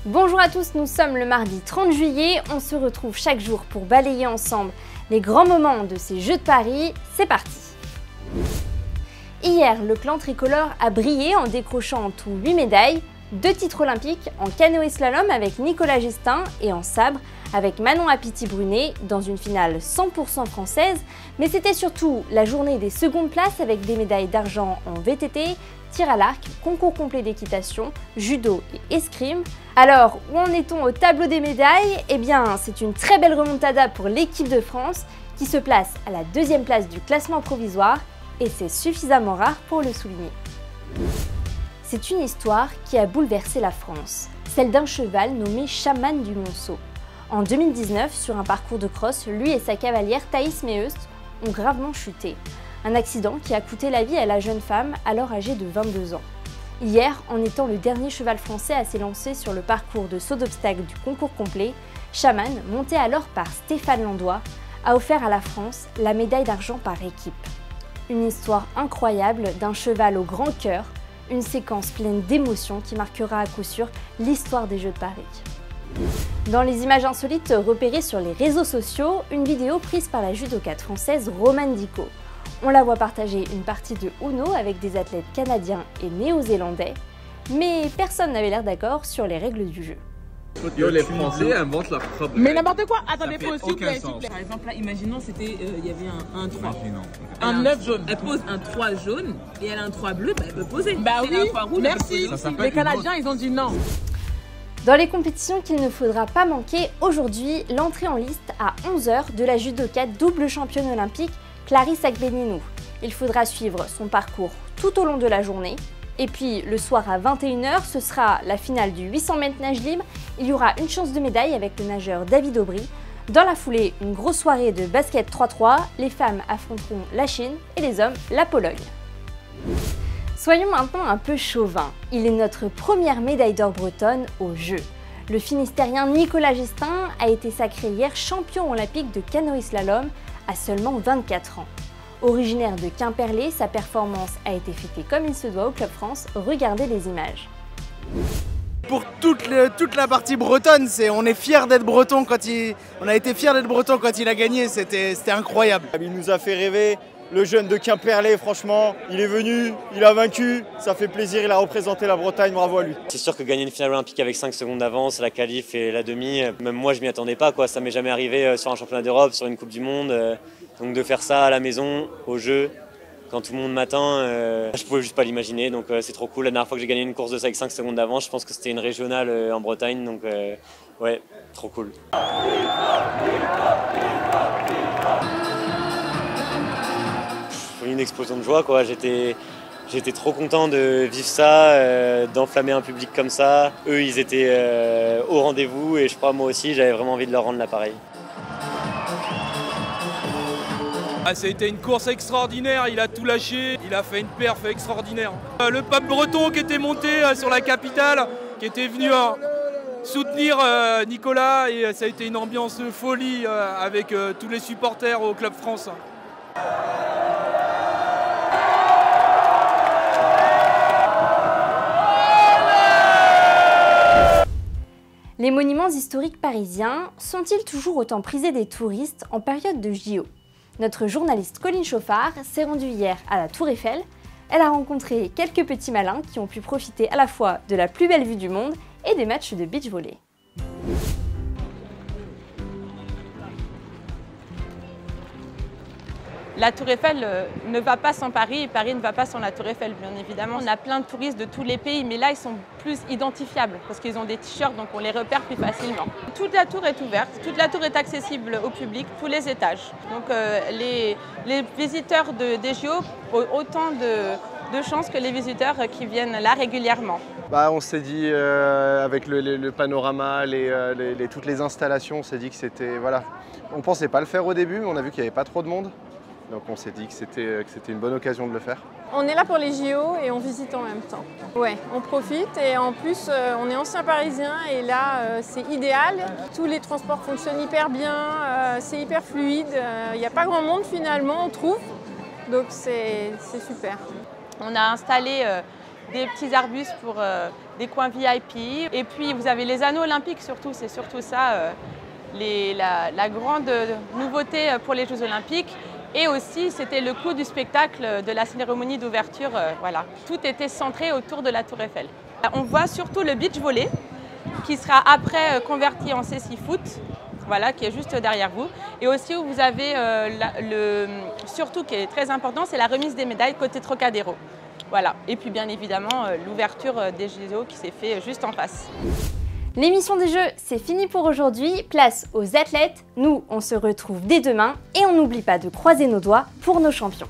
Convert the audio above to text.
Bonjour à tous, nous sommes le mardi 30 juillet, on se retrouve chaque jour pour balayer ensemble les grands moments de ces Jeux de Paris, c'est parti! Hier, le clan tricolore a brillé en décrochant en tout 8 médailles, 2 titres olympiques en canoë slalom avec Nicolas Gestin et en sabre avec Manon Apiti-Brunet dans une finale 100% française, mais c'était surtout la journée des secondes places avec des médailles d'argent en VTT, tir à l'arc, concours complet d'équitation, judo et escrime. Alors, où en est-on au tableau des médailles? Eh bien, c'est une très belle remontada pour l'équipe de France qui se place à la 2e place du classement provisoire et c'est suffisamment rare pour le souligner. C'est une histoire qui a bouleversé la France, celle d'un cheval nommé Chaman du Monceau. En 2019, sur un parcours de cross, lui et sa cavalière Thaïs Meust ont gravement chuté. Un accident qui a coûté la vie à la jeune femme, alors âgée de 22 ans. Hier, en étant le dernier cheval français à s'élancer sur le parcours de saut d'obstacle du concours complet, Chaman, monté alors par Stéphane Landois, a offert à la France la médaille d'argent par équipe. Une histoire incroyable d'un cheval au grand cœur, une séquence pleine d'émotions qui marquera à coup sûr l'histoire des Jeux de Paris. Dans les images insolites repérées sur les réseaux sociaux, une vidéo prise par la judokate française Romane Dicot. On la voit partager une partie de Uno avec des athlètes canadiens et néo-zélandais, mais personne n'avait l'air d'accord sur les règles du jeu. Yo, les Français inventent leur propre. Mais n'importe quoi. Attendez, s'il vous plaît. Par exemple, là, imaginons, c'était, il y avait un 3. Un 9 jaune. Elle pose un 3 jaune et elle a un 3 bleu, bah, elle peut poser. Bah Si elle oui, a un 3 rouge, elle peut merci. poser aussi. Les Canadiens, ils ont dit non. Dans les compétitions qu'il ne faudra pas manquer aujourd'hui, l'entrée en liste à 11 h de la judokate double championne olympique Clarisse Agbenienou. Il faudra suivre son parcours tout au long de la journée. Et puis le soir à 21 h, ce sera la finale du 800 mètres nage libre. Il y aura une chance de médaille avec le nageur David Aubry. Dans la foulée, une grosse soirée de basket 3-3. Les femmes affronteront la Chine et les hommes la Pologne. Soyons maintenant un peu chauvins. Il est notre première médaille d'or bretonne aux Jeux. Le Finistérien Nicolas Gestin a été sacré hier champion olympique de canoë slalom à seulement 24 ans. Originaire de Quimperlé, sa performance a été fêtée comme il se doit au Club France. Regardez les images. Pour toute la partie bretonne, on est fiers d'être breton on a été fiers d'être breton quand il a gagné, c'était incroyable. Il nous a fait rêver, le jeune de Quimperlé, franchement, il est venu, il a vaincu, ça fait plaisir, il a représenté la Bretagne, bravo à lui. C'est sûr que gagner une finale olympique avec 5 secondes d'avance, la qualif et la demi, même moi je m'y attendais pas, quoi. Ça m'est jamais arrivé sur un championnat d'Europe, sur une Coupe du Monde, donc de faire ça à la maison, au jeu, quand tout le monde m'attend, je pouvais juste pas l'imaginer, donc c'est trop cool. La dernière fois que j'ai gagné une course de ça avec 5 secondes d'avance, je pense que c'était une régionale en Bretagne, donc ouais, trop cool. Une explosion de joie, quoi. J'étais trop content de vivre ça, d'enflammer un public comme ça. Eux, ils étaient au rendez-vous et je crois moi aussi, j'avais vraiment envie de leur rendre l'appareil. Ça a été une course extraordinaire, il a tout lâché, il a fait une perf extraordinaire. Le peuple breton qui était monté sur la capitale, qui était venu soutenir Nicolas, et ça a été une ambiance de folie avec tous les supporters au Club France. Les monuments historiques parisiens sont-ils toujours autant prisés des touristes en période de JO? Notre journaliste Colline Chauffard s'est rendue hier à la Tour Eiffel. Elle a rencontré quelques petits malins qui ont pu profiter à la fois de la plus belle vue du monde et des matchs de beach volley. La Tour Eiffel ne va pas sans Paris et Paris ne va pas sans la Tour Eiffel, bien évidemment. On a plein de touristes de tous les pays, mais là, ils sont plus identifiables parce qu'ils ont des t-shirts, donc on les repère plus facilement. Toute la tour est ouverte, toute la tour est accessible au public, tous les étages. Donc les visiteurs des JO ont autant de chances que les visiteurs qui viennent là régulièrement. On s'est dit, avec le panorama, toutes les installations, on s'est dit que c'était, voilà. On ne pensait pas le faire au début, mais on a vu qu'il n'y avait pas trop de monde. Donc on s'est dit que c'était une bonne occasion de le faire. On est là pour les JO et on visite en même temps. Ouais, on profite et en plus on est anciens parisiens et là c'est idéal. Tous les transports fonctionnent hyper bien, c'est hyper fluide. Il n'y a pas grand monde finalement, on trouve. Donc c'est super. On a installé des petits arbustes pour des coins VIP. Et puis vous avez les anneaux olympiques surtout, c'est surtout ça la grande nouveauté pour les Jeux olympiques. Et aussi c'était le clou du spectacle de la cérémonie d'ouverture. Voilà. Tout était centré autour de la Tour Eiffel. On voit surtout le beach volley qui sera après converti en cécifoot. Voilà, qui est juste derrière vous. Et aussi, vous avez surtout qui est très important, c'est la remise des médailles côté Trocadéro. Voilà. Et puis bien évidemment, l'ouverture des JO qui s'est fait juste en face. L'émission des Jeux, c'est fini pour aujourd'hui. Place aux athlètes. Nous, on se retrouve dès demain et on n'oublie pas de croiser nos doigts pour nos champions.